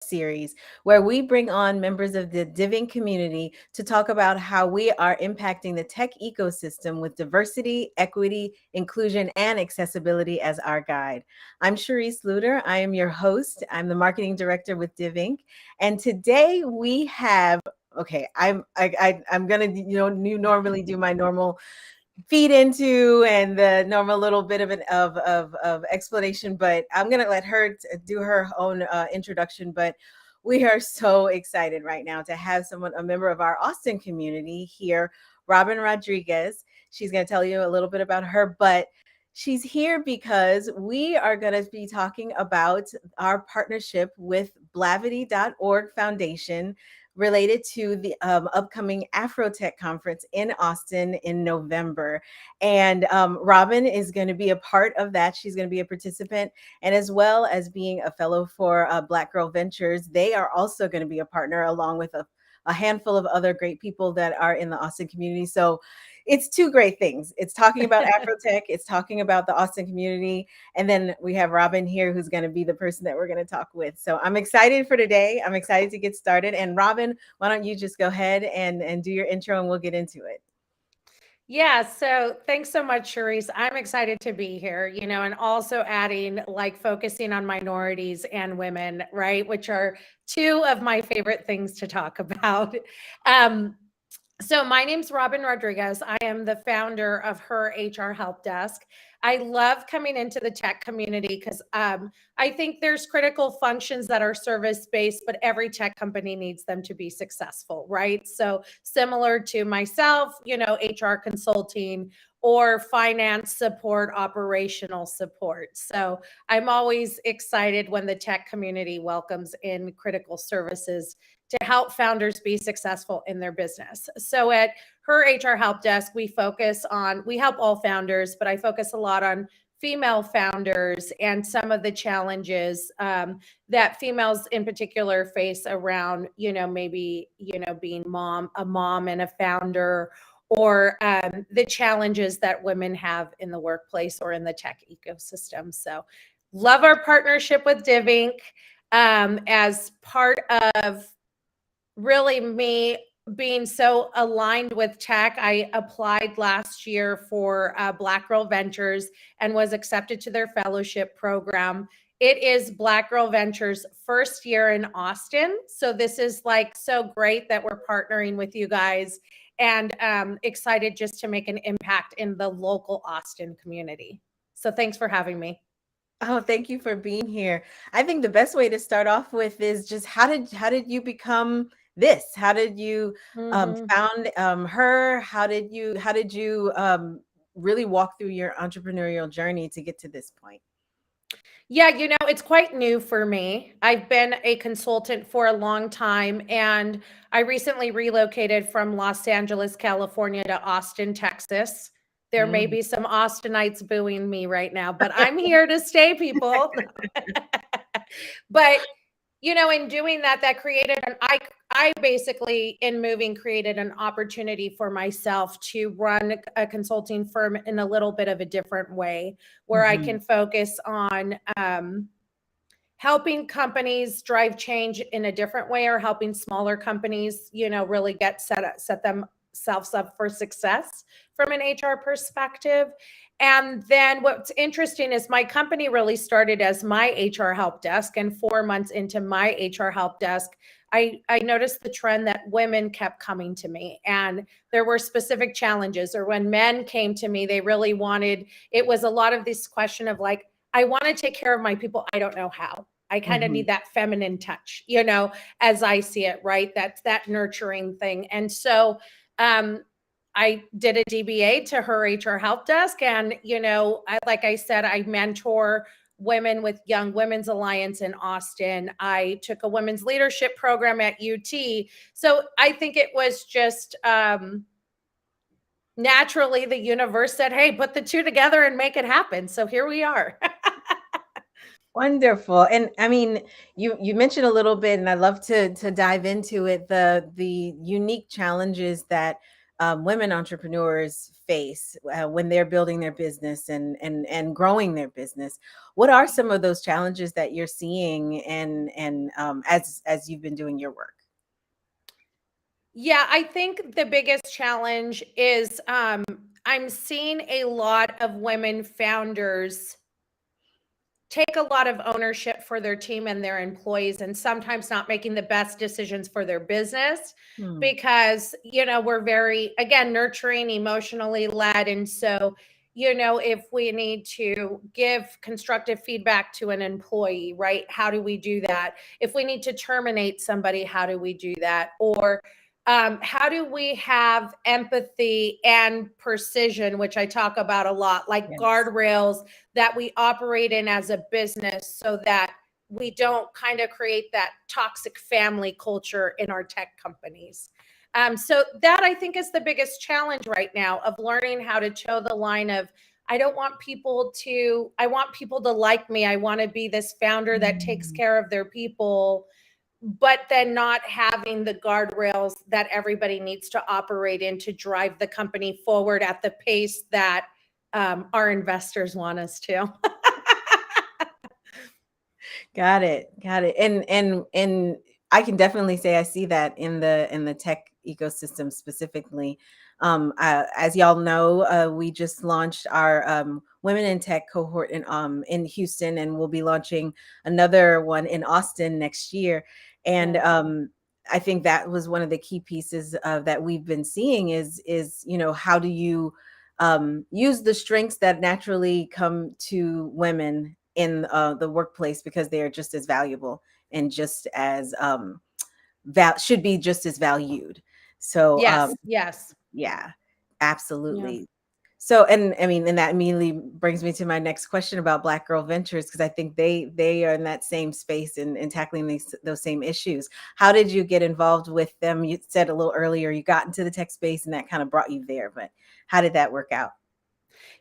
series where we bring on members of the Diving community to talk about how we are impacting the tech ecosystem with diversity, equity, inclusion, and accessibility as our guide. I'm Charisse Luter. I am your host. I'm the marketing director with Diving, and today we have. Okay, I'm gonna you normally do my normal feed into and the normal little bit of an explanation, but I'm gonna let her do her own introduction. But we are so excited right now to have someone, a member of our Austin community here, Robyn Rodriguez. She's gonna tell you a little bit about her, but she's here because we are going to be talking about our partnership with Blavity.org Foundation related to the upcoming Afrotech conference in Austin in November. And Robyn is going to be a part of that. She's going to be a participant. And as well as being a fellow for Black Girl Ventures, they are also going to be a partner along with a handful of other great people that are in the Austin community. So it's two great things. It's talking about Afrotech, it's talking about the Austin community, and then we have Robyn here who's going to be the person that we're going to talk with. So I'm excited for today. I'm excited to get started. And Robyn, why don't you just go ahead and do your intro and we'll get into it. Yeah, so thanks so much, Charisse. I'm excited to be here, and also adding like focusing on minorities and women, right? Which are two of my favorite things to talk about. Um, so my name's Robyn Rodriguez. I am the founder of Her HR Help Desk. I love coming into the tech community because I think there's critical functions that are service based, but every tech company needs them to be successful, right? So similar to myself, HR consulting or finance support, operational support. So I'm always excited when the tech community welcomes in critical services to help founders be successful in their business. So at Her HR Help Desk, we help all founders, but I focus a lot on female founders and some of the challenges that females in particular face around, maybe, being a mom and a founder, or the challenges that women have in the workplace or in the tech ecosystem. So love our partnership with Divink as part of really me being so aligned with tech. I applied last year for Black Girl Ventures and was accepted to their fellowship program. It is Black Girl Ventures' first year in Austin. So this is like so great that we're partnering with you guys, and excited just to make an impact in the local Austin community. So thanks for having me. Oh, thank you for being here. I think the best way to start off with is just how did you become this? How did you Mm-hmm. found her? How did you really walk through your entrepreneurial journey to get to this point? Yeah, it's quite new for me. I've been a consultant for a long time, and I recently relocated from Los Angeles, California to Austin, Texas. There may Mm. be some Austinites booing me right now, but I'm here to stay, people. But in doing that, that created I basically, in moving, created an opportunity for myself to run a consulting firm in a little bit of a different way, where I Mhm. can focus on helping companies drive change in a different way, or helping smaller companies, really set themselves up for success from an HR perspective. And then what's interesting is my company really started as my HR help desk. And 4 months into my HR help desk, I noticed the trend that women kept coming to me, and there were specific challenges. Or when men came to me, they really wanted, it was a lot of this question of like, I want to take care of my people. I don't know how. I kind of Mhm. need that feminine touch, as I see it, right? That's that nurturing thing. And so I did a DBA to Her HR Help Desk. And, like I said, I mentor women with Young Women's Alliance in Austin. I took a women's leadership program at UT. So I think it was just naturally the universe said, hey, put the two together and make it happen. So here we are. Wonderful. And I mean, you mentioned a little bit, and I love to dive into it, the unique challenges that women entrepreneurs face when they're building their business and growing their business? What are some of those challenges that you're seeing and as you've been doing your work? Yeah, I think the biggest challenge is I'm seeing a lot of women founders take a lot of ownership for their team and their employees, and sometimes not making the best decisions for their business Hmm. because, we're very, again, nurturing, emotionally led. And so, if we need to give constructive feedback to an employee, right? How do we do that? If we need to terminate somebody, how do we do that? Or how do we have empathy and precision, which I talk about a lot, like Yes. guardrails that we operate in as a business so that we don't kind of create that toxic family culture in our tech companies. So that I think is the biggest challenge right now of learning how to toe the line of I want people to like me. I want to be this founder that takes Mm. care of their people, but then not having the guardrails that everybody needs to operate in to drive the company forward at the pace that our investors want us to. Got it. Got it. And I can definitely say I see that in the tech ecosystem specifically. As y'all know, we just launched our Women in Tech cohort in Houston, and we'll be launching another one in Austin next year. And Yeah. I think that was one of the key pieces that we've been seeing is how do you use the strengths that naturally come to women in the workplace because they are just as valuable and just as should be just as valued. So Yes. Yes. yeah, Yeah. absolutely. So, and I mean, and that immediately brings me to my next question about Black Girl Ventures, because I think they are in that same space and tackling those same issues. How did you get involved with them? You said a little earlier you got into the tech space and that kind of brought you there, but how did that work out?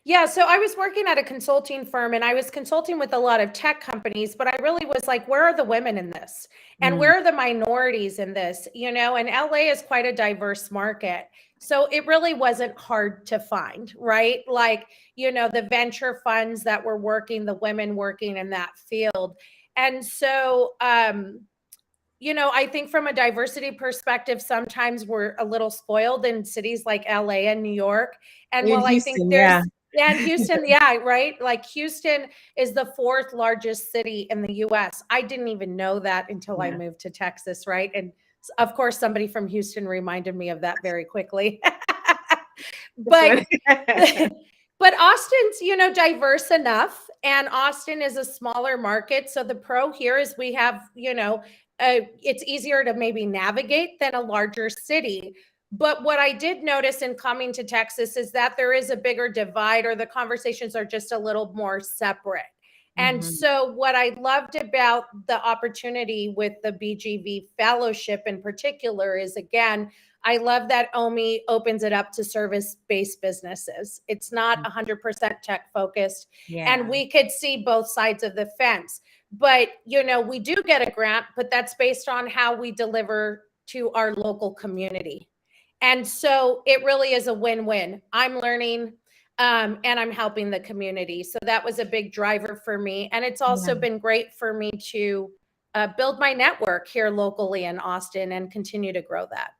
Yeah, so I was working at a consulting firm and I was consulting with a lot of tech companies, but I really was like, where are the women in this? And Mm, where are the minorities in this? And LA is quite a diverse market. So it really wasn't hard to find, right? Like, the venture funds that were working, the women working in that field. And so, I think from a diversity perspective, sometimes we're a little spoiled in cities like LA and New York. And in while I think Houston, yeah. there's, yeah, and Houston, yeah, right. Like Houston is the fourth largest city in the US. I didn't even know that until I Yeah, moved to Texas, right? And of course, somebody from Houston reminded me of that very quickly. that's But what. but Austin's, diverse enough, and Austin is a smaller market. So the pro here is we have, it's easier to maybe navigate than a larger city. But what I did notice in coming to Texas is that there is a bigger divide, or the conversations are just a little more separate. And Mhm. so, what I loved about the opportunity with the BGV fellowship in particular is, again, I love that OMI opens it up to service-based businesses. It's not 100% tech focused, and Yeah. we could see both sides of the fence. But, we do get a grant, but that's based on how we deliver to our local community. And so it really is a win-win. I'm learning, and I'm helping the community. So that was a big driver for me. And it's Yeah. also been great for me to build my network here locally in Austin and continue to grow that.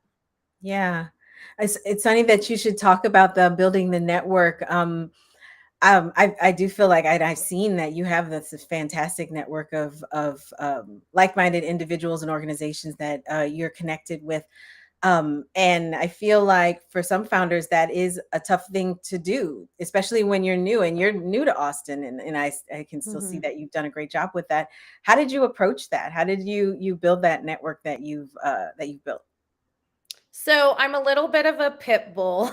Yeah. It's funny that you should talk about the building the network. I do feel like I've seen that you have this fantastic network of like-minded individuals and organizations that you're connected with. And I feel like for some founders, that is a tough thing to do, especially when you're new to Austin. And I can still see Mhm. that you've done a great job with that. How did you approach that? How did you build that network that you've built? So I'm a little bit of a pit bull.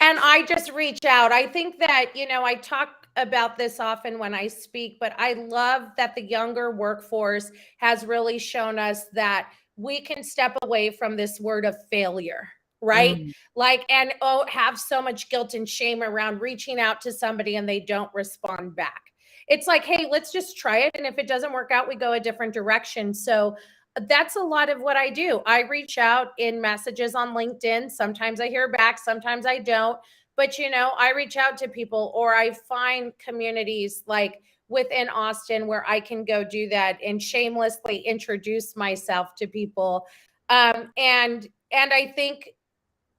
And I just reach out. I think that, I talk about this often when I speak, but I love that the younger workforce has really shown us that we can step away from this word of failure, right? Mm, Like, and have so much guilt and shame around reaching out to somebody and they don't respond back. It's like, hey, let's just try it. And if it doesn't work out, we go a different direction. So that's a lot of what I do. I reach out in messages on LinkedIn. Sometimes I hear back, sometimes I don't. But, I reach out to people, or I find communities like within Austin where I can go do that and shamelessly introduce myself to people. And I think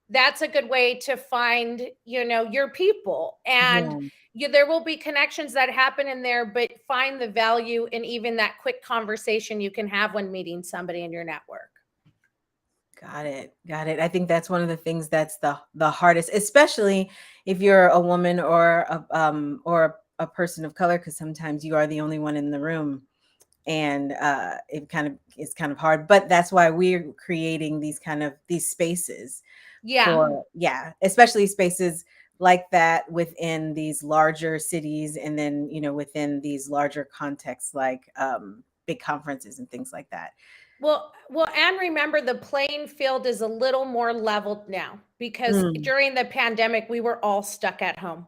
that's a good way to find, your people. And Yeah. there will be connections that happen in there, but find the value in even that quick conversation you can have when meeting somebody in your network. Got it. Got it. I think that's one of the things that's the hardest, especially if you're a woman or a person of color, because sometimes you are the only one in the room, and it's kind of hard. But that's why we're creating these spaces Yeah. for, yeah, especially spaces like that within these larger cities, and then within these larger contexts like big conferences and things like that. Well, and remember, the playing field is a little more leveled now because Mm. during the pandemic, we were all stuck at home.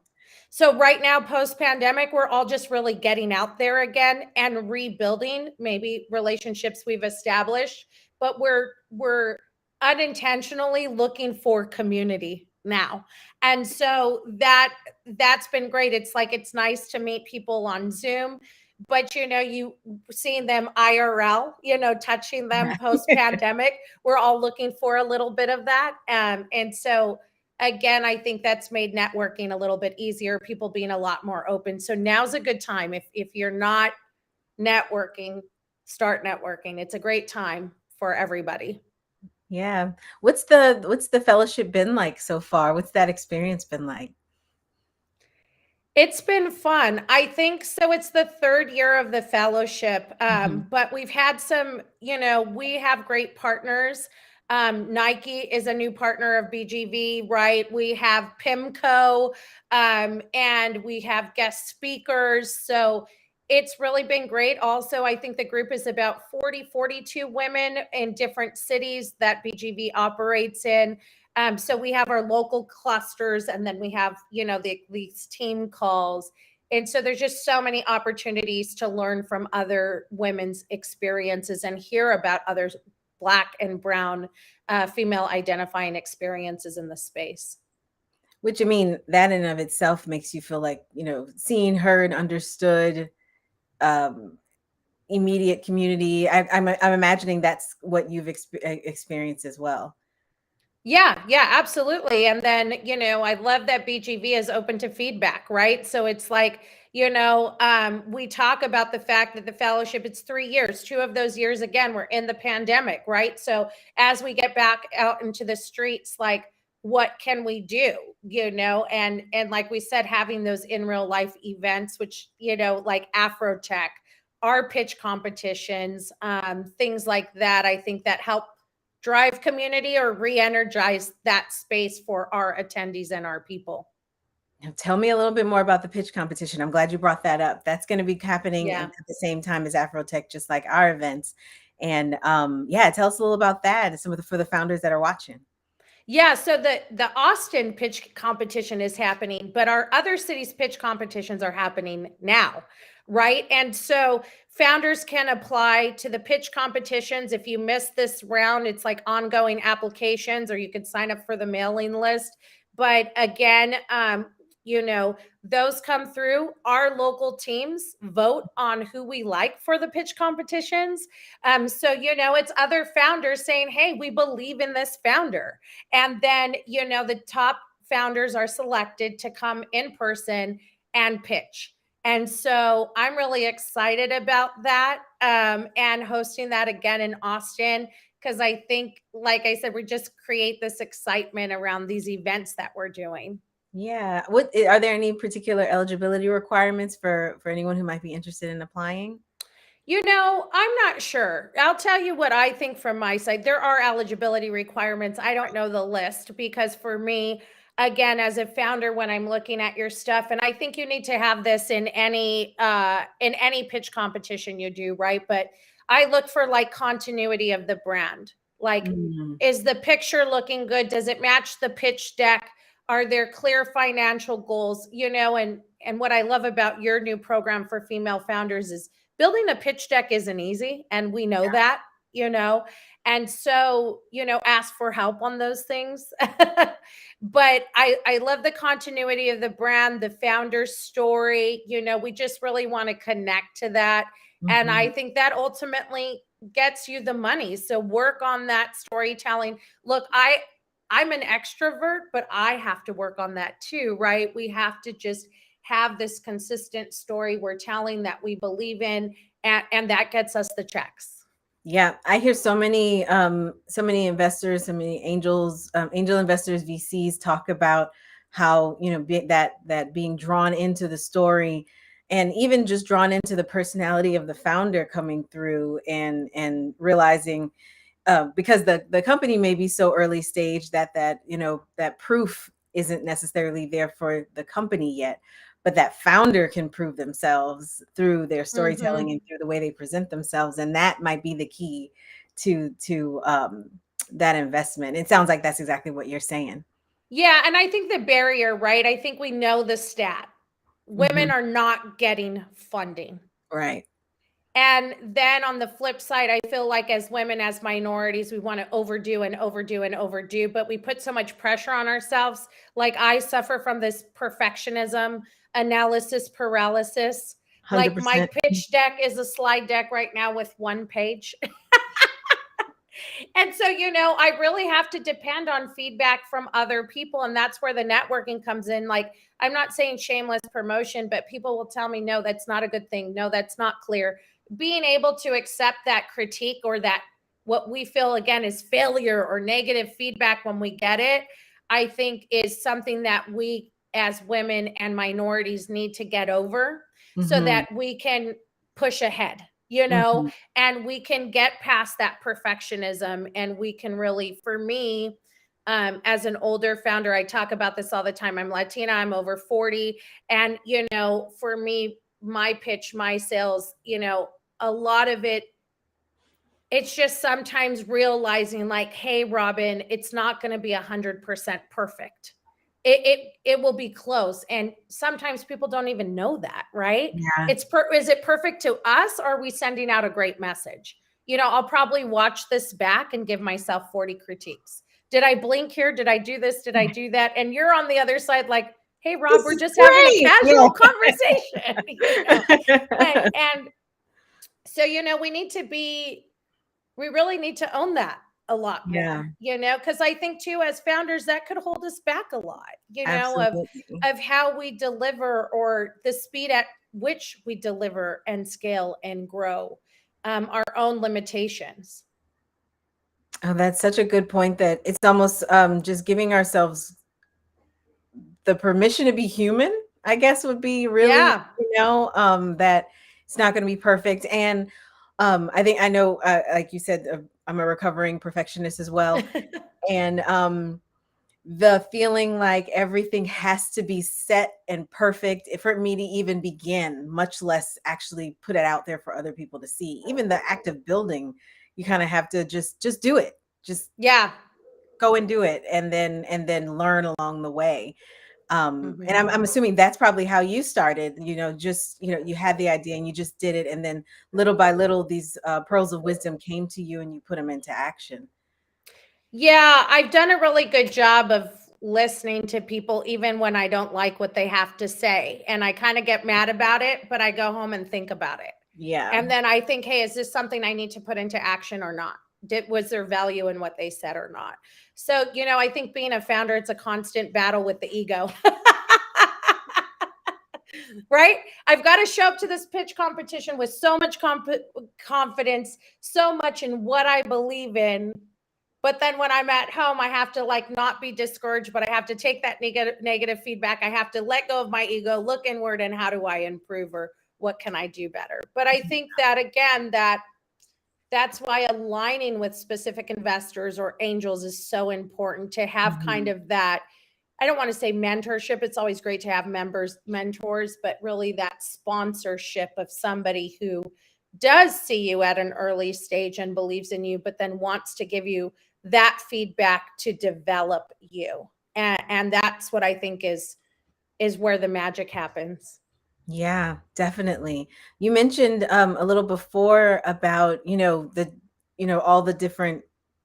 So right now, post pandemic, we're all just really getting out there again and rebuilding maybe relationships we've established, but we're unintentionally looking for community now. And so that's been great. It's like it's nice to meet people on Zoom, but you seeing them IRL, touching them post pandemic. We're all looking for a little bit of that. And so, again, I think that's made networking a little bit easier, people being a lot more open. So now's a good time. If you're not networking, start networking. It's a great time for everybody. Yeah. What's the fellowship been like so far? What's that experience been like? It's been fun. I think so. It's the third year of the fellowship, Mhm. but we've had some, we have great partners. Nike is a new partner of BGV, right? We have PIMCO, and we have guest speakers. So it's really been great. Also, I think the group is about 42 women in different cities that BGV operates in. So we have our local clusters, and then we have, these team calls. And so there's just so many opportunities to learn from other women's experiences and hear about others, Black and Brown, female identifying experiences in the space. Which, I mean, that in of itself makes you feel like, seen, heard, understood, um, immediate community. I'm imagining that's what you've experienced as well. Yeah, yeah, absolutely. And then, I love that BGV is open to feedback, right? So it's like, we talk about the fact that the fellowship, it's 3 years. 2 of those years, again, were in the pandemic, right? So as we get back out into the streets, like, what can we do? And like we said, having those in real life events, which, like Afrotech, our pitch competitions, things like that, I think that help drive community or re-energize that space for our attendees and our people. Now, tell me a little bit more about the pitch competition. I'm glad you brought that up. That's going to be happening Yeah. at the same time as Afrotech, just like our events. And yeah, tell us a little about that and for the founders that are watching. Yeah, so the Austin pitch competition is happening, but our other cities pitch competitions are happening now, right? And so founders can apply to the pitch competitions. If you miss this round, it's like ongoing applications, or you could sign up for the mailing list. But again, those come through. Our local teams vote on who we like for the pitch competitions. So it's other founders saying, "Hey, we believe in this founder." And then, the top founders are selected to come in person and pitch. And so I'm really excited about that, and hosting that again in Austin, because I think, like I said, we just create this excitement around these events that we're doing. Yeah. What are there any particular eligibility requirements for anyone who might be interested in applying? I'm not sure. I'll tell you what I think from my side. There are eligibility requirements. I don't know the list because for me, again, as a founder, when I'm looking at your stuff, and I think you need to have this in any pitch competition you do, right? But I look for like continuity of the brand. Like, Mm. is the picture looking good? Does it match the pitch deck? Are there clear financial goals? And what I love about your new program for female founders is building a pitch deck isn't easy, and we know that. and so, ask for help on those things. But I love the continuity of the brand, the founder's story. We just really want to connect to that. And I Mhm. think that ultimately gets you the money. So work on that storytelling. Look, I'm an extrovert, but I have to work on that too, right? We have to just have this consistent story we're telling that we believe in, and that gets us the checks. Yeah, I hear so many investors, so many angel investors, VCs talk about how, that being drawn into the story, and even just drawn into the personality of the founder coming through, and realizing, because the company may be so early stage that proof isn't necessarily there for the company yet, but that founder can prove themselves through their storytelling Hmm. and through the way they present themselves, and that might be the key to that investment. It sounds like that's exactly what you're saying. Yeah, and I think the barrier, right? I think we know the stat. Women Hmm. are not getting funding. Right. And then on the flip side, I feel like as women, as minorities, we want to overdo and overdo and overdo, but we put so much pressure on ourselves. Like I suffer from this perfectionism, analysis paralysis. Like my 100%. pitch deck is a slide deck right now with one page. And so, I really have to depend on feedback from other people. And that's where the networking comes in. Like, I'm not saying shameless promotion, but people will tell me, no, that's not a good thing. No, that's not clear. Being able to accept that critique, or that what we feel again is failure or negative feedback when we get it, I think is something that we as women and minorities need to get over, so Hmm. that we can push ahead, Hmm. and we can get past that perfectionism, and we can really, for me, as an older founder, I talk about this all the time. I'm Latina, I'm over 40. And, for me, my pitch, my sales, a lot of it's just sometimes realizing, like, hey, Robyn, it's not going to be 100% perfect. It will be close, and sometimes people don't even know that, right? Yeah. Is it perfect to us, or are we sending out a great message? I'll probably watch this back and give myself 40 critiques. Did I blink here? Did I do this? Did I do that? And you're on the other side, like, hey, Rob, This we're is just having a great. casual conversation. and, Yeah. and so, we really need to own that a lot Yeah, more, because I think too, as founders, that could hold us back a lot, absolutely. of how we deliver, or the speed at which we deliver and scale and grow, our own limitations. Oh, that's such a good point, that it's almost just giving ourselves the permission to be human, I guess, would be really, Yeah. that it's not going to be perfect. And I think I know, like you said, I'm a recovering perfectionist as well. And the feeling like everything has to be set and perfect for me to even begin, much less actually put it out there for other people to see. Even the act of building, you kind of have to just do it. Just Yeah. go and do it, and then learn along the way. And Mhm. I'm assuming that's probably how you started, just, you had the idea and you just did it. And then little by little, these pearls of wisdom came to you and you put them into action. Yeah, I've done a really good job of listening to people even when I don't like what they have to say. And I kind of get mad about it, but I go home and think about it. Yeah. And then I think, hey, is this something I need to put into action or not? Was there value in what they said or not? So, I think being a founder, it's a constant battle with the ego. Right? I've got to show up to this pitch competition with so much confidence, so much in what I believe in. But then when I'm at home, I have to, like, not be discouraged, but I have to take that negative feedback. I have to let go of my ego, look inward, and how do I improve, or what can I do better? But I think that, again, that's why aligning with specific investors or angels is so important, to have kind Mhm. of that. I don't want to say mentorship. It's always great to have mentors, but really that sponsorship of somebody who does see you at an early stage and believes in you, but then wants to give you that feedback to develop you. And that's what I think is where the magic happens. Yeah, definitely. You mentioned a little before about, the all the different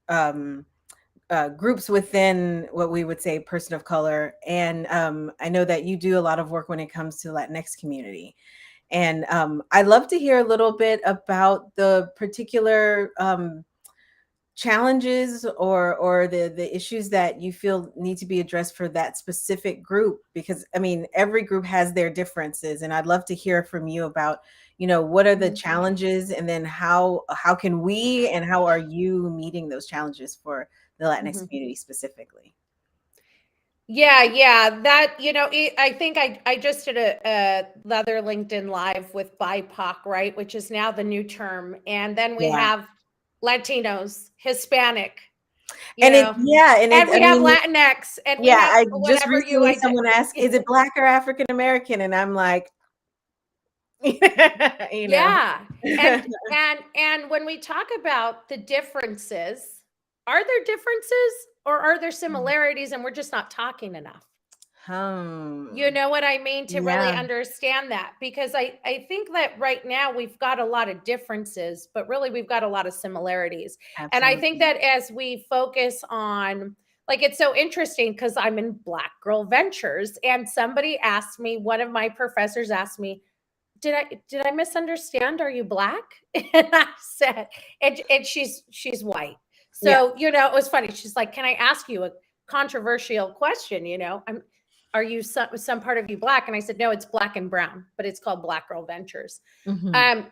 um, groups within what we would say person of color. And I know that you do a lot of work when it comes to the Latinx community. And I'd love to hear a little bit about the particular challenges or the issues that you feel need to be addressed for that specific group, because I mean every group has their differences, and I'd love to hear from you about what are the challenges, and then how can we and how are you meeting those challenges for the Latinx community specifically. Yeah, that, I think I just did a another LinkedIn Live with BIPOC, right, which is now the new term. And then we Yeah. have Latinos, Hispanic, And it yeah and it and I we have mean Latinx, and we yeah, have I just whatever you recently someone asked, is it Black or African American, and I'm like, you know. Yeah. And when we talk about the differences, are there differences or are there similarities and we're just not talking enough? You Hmm. know what I mean? To really Yeah, understand that, because I think that right now we've got a lot of differences, but really we've got a lot of similarities. And I think absolutely. that as we focus on, like, it's so interesting because I'm in Black Girl Ventures, and somebody asked me, one of my professors asked me, did I misunderstand? Are you Black? And I said, and she's white. Yeah. So, it was funny. She's like, can I ask you a controversial question? Are you some part of you Black? And I said, no, it's Black and brown, but it's called Black Girl Ventures. Mhm. Um,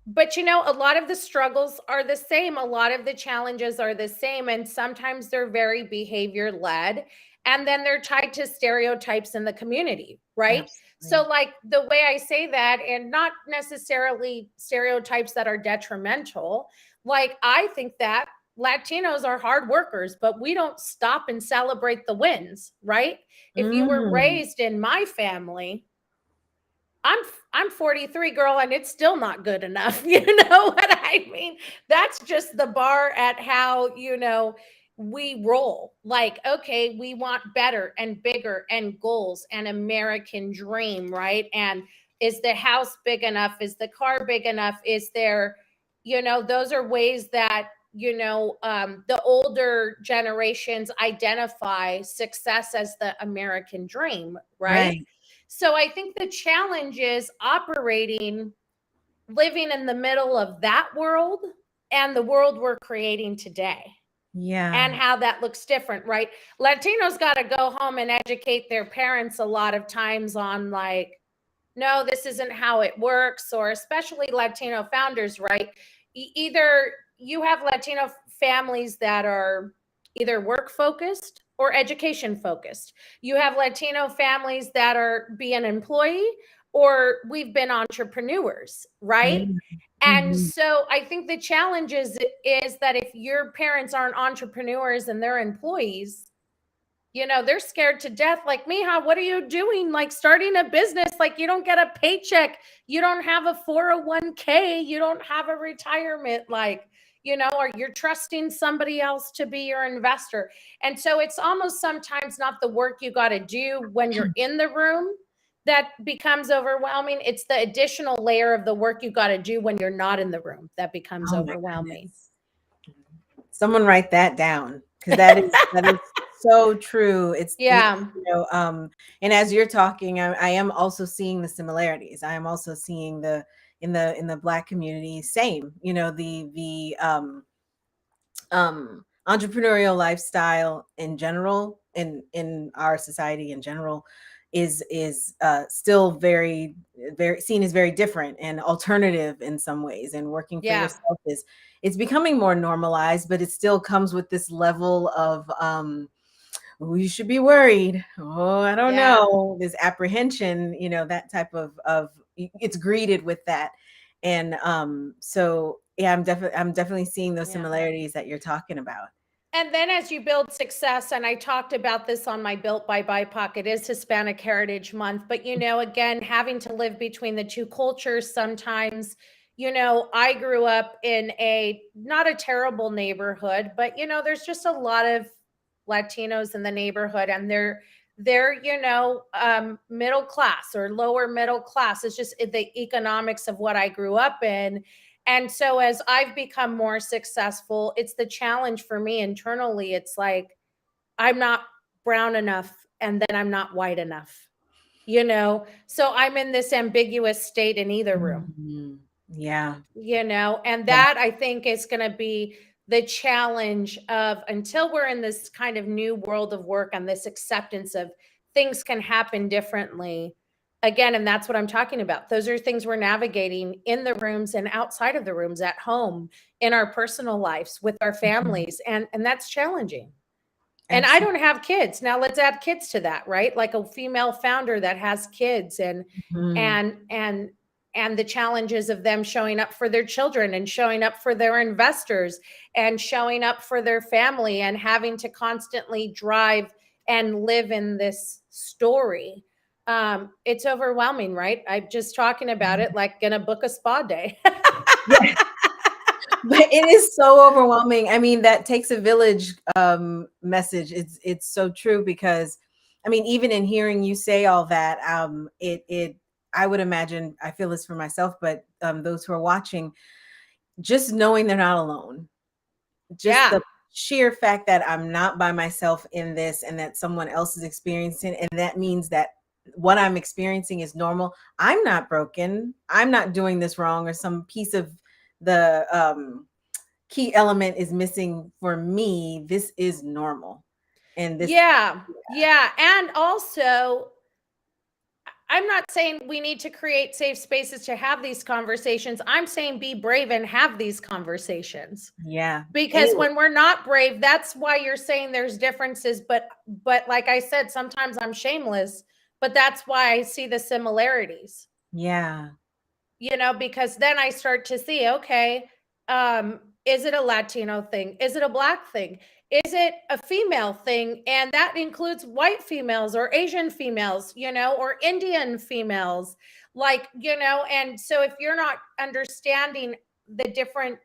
but a lot of the struggles are the same. A lot of the challenges are the same. And sometimes they're very behavior led. And then they're tied to stereotypes in the community, right? So, Absolutely. like, the way I say that, and not necessarily stereotypes that are detrimental, like, I think that Latinos are hard workers, but we don't stop and celebrate the wins, right? If you were Mm. raised in my family, I'm I'm 43, girl, and it's still not good enough. You know what I mean? That's just the bar at how, we roll. Like, okay, we want better and bigger and goals and American dream, right? And is the house big enough? Is the car big enough? Is there, those are ways that, the older generations identify success as the American dream, right? Right. So I think the challenge is operating, living in the middle of that world and the world we're creating today, and Yeah. how that looks different, right? Latinos got to go home and educate their parents a lot of times on, like, no, this isn't how it works, or especially Latino founders, right? Either you have Latino families that are either work focused or education focused. You have Latino families that are be an employee, or we've been entrepreneurs, right? Yeah. And Mhm. so I think the challenge is that if your parents aren't entrepreneurs and they're employees, they're scared to death. Like, Mija, what are you doing? Like, starting a business, like, you don't get a paycheck. You don't have a 401k. You don't have a retirement. Like, or you're trusting somebody else to be your investor. And so it's almost sometimes not the work you got to do when you're in the room that becomes overwhelming. It's the additional layer of the work you got to do when you're not in the room that becomes Oh my overwhelming. goodness. Someone write that down, because that is so true. Yeah. And as you're talking, I am also seeing the similarities. I am also seeing in the Black community, same, the entrepreneurial lifestyle in general, in our society in general, is still very seen as very different and alternative in some ways, and working for Yeah. yourself is it's becoming more normalized, but it still comes with this level of "Oh, you should be worried. Oh, I don't Yeah. know," this apprehension, that type of it's greeted with that. And so yeah, I'm definitely seeing those Yeah. similarities that you're talking about. And then as you build success, and I talked about this on my Built by BIPOC, it is Hispanic Heritage Month, but again, having to live between the two cultures sometimes, I grew up in a not a terrible neighborhood, but there's just a lot of Latinos in the neighborhood, and they're middle class or lower middle class. It's just the economics of what I grew up in. And so as I've become more successful, it's the challenge for me internally. It's like, I'm not brown enough and then I'm not white enough, you know? So I'm in this ambiguous state in either room, Yeah. you know? And Yeah. that I think is going to be the challenge of until we're in this kind of new world of work and this acceptance of things can happen differently again. And that's what I'm talking about. Those are things we're navigating in the rooms and outside of the rooms, at home, in our personal lives, with our families. And that's challenging. And I Absolutely. don't have kids. Now let's add kids to that, right? Like a female founder that has kids, and and and the challenges of them showing up for their children and showing up for their investors and showing up for their family and having to constantly drive and live in this story. It's overwhelming, right? I'm just talking about it like gonna book a spa day. Yeah. But it is so overwhelming. I mean, that takes a village message. It's so true because, I mean, even in hearing you say all that, it I would imagine, I feel this for myself, but those who are watching, just knowing they're not alone, just Yeah. the sheer fact that I'm not by myself in this and that someone else is experiencing, and that means that what I'm experiencing is normal. I'm not broken. I'm not doing this wrong, or some piece of the key element is missing for me. This is normal. And this, Yeah. Yeah. And also, I'm not saying we need to create safe spaces to have these conversations. I'm saying be brave and have these conversations. yeah. Because Anyway, when we're not brave, that's why you're saying there's differences. But like I said, sometimes I'm shameless, but that's why I see the similarities, yeah. you know, because then I start to see, okay, is it a Latino thing? Is it a Black thing? Is it a female thing? And that includes white females or Asian females, you know, or Indian females, like, you know. And so if you're not understanding the different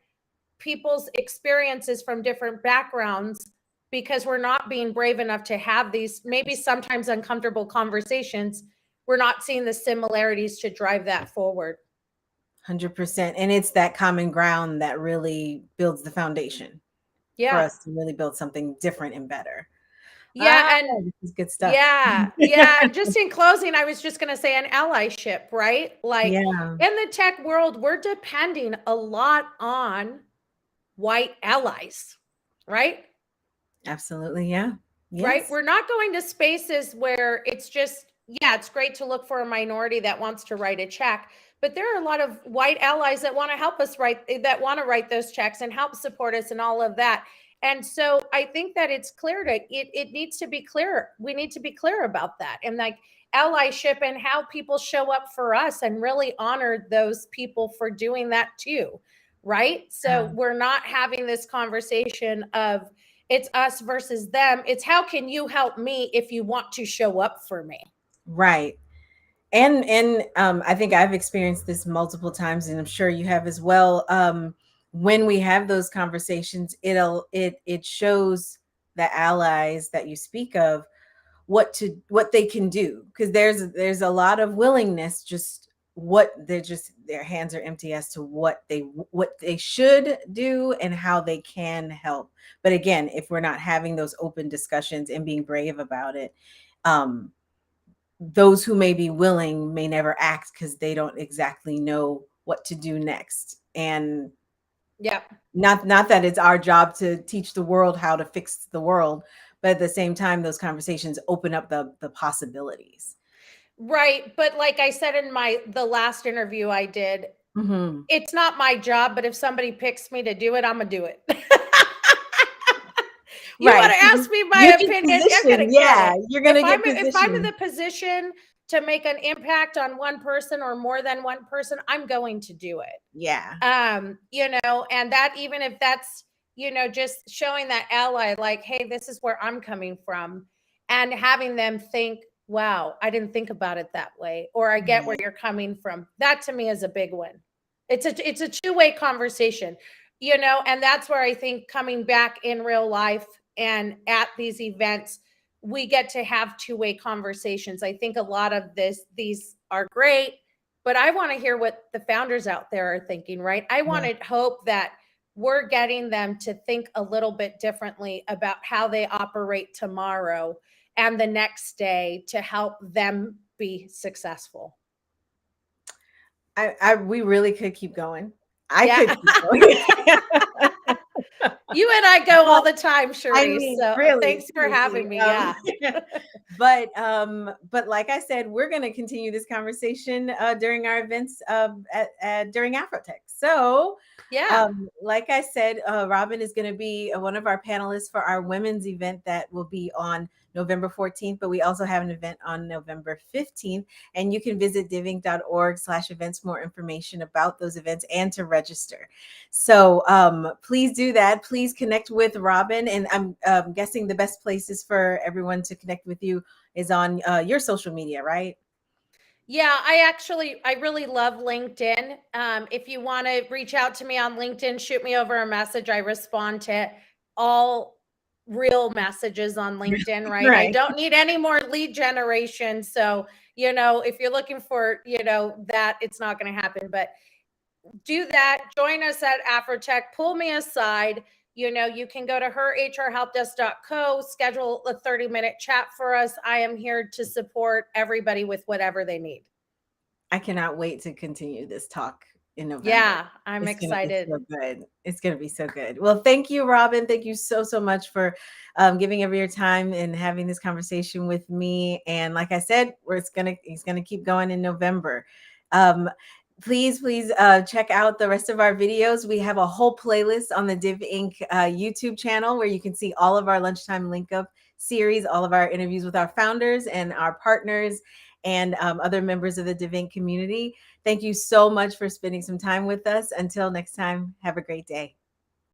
people's experiences from different backgrounds, because we're not being brave enough to have these maybe sometimes uncomfortable conversations, we're not seeing the similarities to drive that forward. 100%. And it's that common ground that really builds the foundation for Yeah. us to really build something different and better. Ah, Yeah. And this is good stuff. yeah. Yeah. And just in closing, I was just going to say an allyship, right? Like Yeah, in the tech world, we're depending a lot on white allies, right? absolutely. Yeah. Right? Yes. We're not going to spaces where it's just, yeah, it's great to look for a minority that wants to write a check, but there are a lot of white allies that want to help us write, that want to write those checks and help support us and all of that. And so I think that it's clear to it needs to be clear. We need to be clear about that, and like allyship and how people show up for us and really honor those people for doing that too. Right? So we're not having this conversation of it's us versus them. It's how can you help me if you want to show up for me? Right. And I think I've experienced this multiple times, and I'm sure you have as well. When we have those conversations, it shows the allies that you speak of what they can do, because there's a lot of willingness, just what they're just their hands are empty as to what they should do and how they can help. But again, if we're not having those open discussions and being brave about it, um those who may be willing may never act because they don't exactly know what to do next. And Yeah. not that it's our job to teach the world how to fix the world, but at the same time, those conversations open up the possibilities. Right. But like I said in the last interview I did, Hmm. it's not my job, but if somebody picks me to do it, I'm gonna do it. You want Right. to ask me You my get opinion? You're positioned. gonna get Yeah, it. you're If gonna I'm get if I'm in positioned. the position to make an impact on one person or more than one person, I'm going to do it. Yeah. You know, and that even if that's, you know, just showing that ally, like, hey, this is where I'm coming from, and having them think, wow, I didn't think about it that way, or I get where Right. you're coming from. That to me is a big win. It's a two-way conversation, you know, and that's where I think coming back in real life and at these events, we get to have two-way conversations. I think a lot of these are great, but I want to hear what the founders out there are thinking, right? I want to hope that we're getting them to think a little bit differently about how they operate tomorrow and the next day to help them be successful. We really could keep going. I Yeah. could keep going. You and I go all the time, Cherise. I mean, So really, thanks for having me. Yeah. but like I said, we're going to continue this conversation during our events during Afrotech. So, Yeah. like I said, Robyn is going to be one of our panelists for our women's event that will be on November 14th, but we also have an event on November 15th, and you can visit divink.org/events for more information about those events and to register. So please do that. Please connect with Robyn, and I'm guessing the best places for everyone to connect with you is on your social media, right? Yeah, I really love LinkedIn. If you want to reach out to me on LinkedIn, shoot me over a message. I respond to all real messages on LinkedIn, right? I Right. don't need any more lead generation. So, if you're looking for, that, it's not going to happen. But do that. Join us at Afrotech. Pull me aside. You can go to herhrhelpdesk.co, schedule a 30-minute chat for us. I am here to support everybody with whatever they need. I cannot wait to continue this talk in November. Yeah, I'm excited. Gonna be so good. It's going to be so good. Well, thank you, Robyn. Thank you so much for giving of your time and having this conversation with me. And like I said, he's gonna keep going in November. Please check out the rest of our videos. We have a whole playlist on the Div Inc. YouTube channel where you can see all of our Lunchtime Linkup series, all of our interviews with our founders and our partners and other members of the Div Inc. community. Thank you so much for spending some time with us. Until next time, have a great day.